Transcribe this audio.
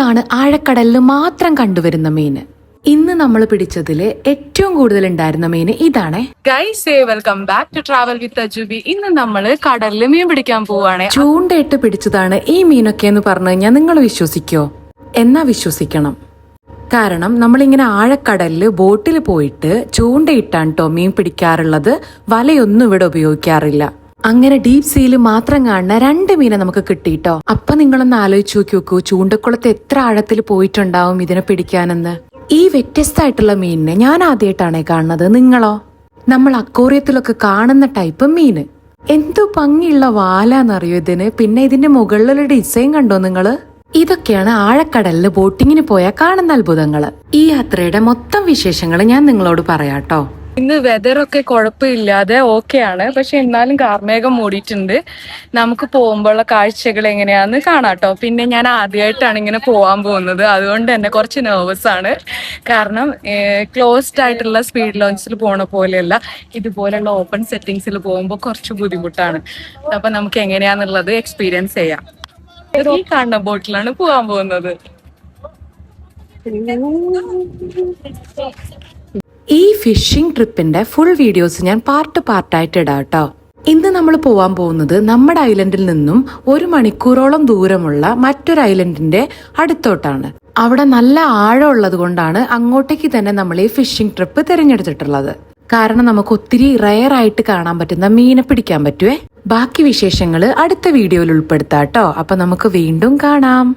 ഇതാണ് ആഴക്കടലിൽ മാത്രം കണ്ടുവരുന്ന മീന്. ഇന്ന് നമ്മൾ പിടിച്ചതില് ഏറ്റവും കൂടുതൽ ഉണ്ടായിരുന്ന മീന് ഇതാണ്. Guys, welcome back to travel with Ajubi. ഇന്ന് നമ്മള് കടലിൽ മീൻ പിടിക്കാൻ പോവാണ്. ചൂണ്ടയിട്ട് പിടിച്ചതാണ് ഈ മീനൊക്കെ എന്ന് പറഞ്ഞു കഴിഞ്ഞാൽ നിങ്ങൾ വിശ്വസിക്കോ? എന്നാ വിശ്വസിക്കണം. കാരണം നമ്മളിങ്ങനെ ആഴക്കടലില് ബോട്ടിൽ പോയിട്ട് ചൂണ്ടയിട്ടാണ് കേട്ടോ മീൻ പിടിക്കാറുള്ളത്. വലയൊന്നും ഇവിടെ ഉപയോഗിക്കാറില്ല. അങ്ങനെ ഡീപ് സീയിൽ മാത്രം കാണുന്ന 2 മീനെ നമുക്ക് കിട്ടിയിട്ടോ. അപ്പൊ നിങ്ങളൊന്ന് ആലോചിച്ച് നോക്കൂ, ചൂണ്ടക്കുളത്ത് എത്ര ആഴത്തിൽ പോയിട്ടുണ്ടാവും ഇതിനെ പിടിക്കാനെന്ന്. ഈ വ്യത്യസ്തമായിട്ടുള്ള മീനിനെ ഞാൻ ആദ്യമായിട്ടാണ് കാണുന്നത്. നിങ്ങളോ? നമ്മൾ അക്വേറിയത്തിലൊക്കെ കാണുന്ന ടൈപ്പ് മീന്. എന്തു ഭംഗിയുള്ള വാലാന്നറിയോ ഇതിന്. പിന്നെ ഇതിന്റെ മുകളിലുള്ള ഡിസൈൻ കണ്ടോ നിങ്ങള്? ഇതൊക്കെയാണ് ആഴക്കടലില് ബോട്ടിങ്ങിന് പോയാൽ കാണുന്ന അത്ഭുതങ്ങള്. ഈ യാത്രയുടെ മൊത്തം വിശേഷങ്ങൾ ഞാൻ നിങ്ങളോട് പറയാട്ടോ. ഇന്ന് വെതറൊക്കെ കുഴപ്പമില്ലാതെ ഓക്കെയാണ്, പക്ഷെ എന്നാലും കാർമേഘം മൂടിയിട്ടുണ്ട്. നമുക്ക് പോകുമ്പോഴുള്ള കാഴ്ചകൾ എങ്ങനെയാന്ന് കാണാട്ടോ. പിന്നെ ഞാൻ ആദ്യമായിട്ടാണ് ഇങ്ങനെ പോകാൻ പോകുന്നത്, അതുകൊണ്ട് തന്നെ കുറച്ച് നെർവസ് ആണ്. കാരണം ക്ലോസ്ഡ് ആയിട്ടുള്ള സ്പീഡ് ലോഞ്ചിൽ പോണ പോലെയല്ല, ഇതുപോലെയുള്ള ഓപ്പൺ സെറ്റിങ്സിൽ പോകുമ്പോൾ കുറച്ച് ബുദ്ധിമുട്ടാണ്. അപ്പൊ നമുക്ക് എങ്ങനെയാന്നുള്ളത് എക്സ്പീരിയൻസ് ചെയ്യാം. ഈ കാണുന്ന ബോട്ടിലാണ് പോകാൻ പോകുന്നത്. ഈ ഫിഷിംഗ് ട്രിപ്പിന്റെ ഫുൾ വീഡിയോസ് ഞാൻ പാർട്ടായിട്ട് ഇടാം കേട്ടോ. ഇന്ന് നമ്മൾ പോവാൻ പോകുന്നത് നമ്മുടെ ഐലൻഡിൽ നിന്നും 1 മണിക്കൂറോളം ദൂരമുള്ള മറ്റൊരു ഐലൻഡിന്റെ അടുത്തോട്ടാണ്. അവിടെ നല്ല ആഴമുള്ളത് കൊണ്ടാണ് അങ്ങോട്ടേക്ക് തന്നെ നമ്മൾ ഈ ഫിഷിംഗ് ട്രിപ്പ് തിരഞ്ഞെടുത്തിട്ടുള്ളത്. കാരണം നമുക്ക് ഒത്തിരി റെയർ ആയിട്ട് കാണാൻ പറ്റുന്ന മീനെ പിടിക്കാൻ പറ്റുവേ. ബാക്കി വിശേഷങ്ങൾ അടുത്ത വീഡിയോയിൽ ഉൾപ്പെടുത്താം കേട്ടോ. അപ്പൊ നമുക്ക് വീണ്ടും കാണാം.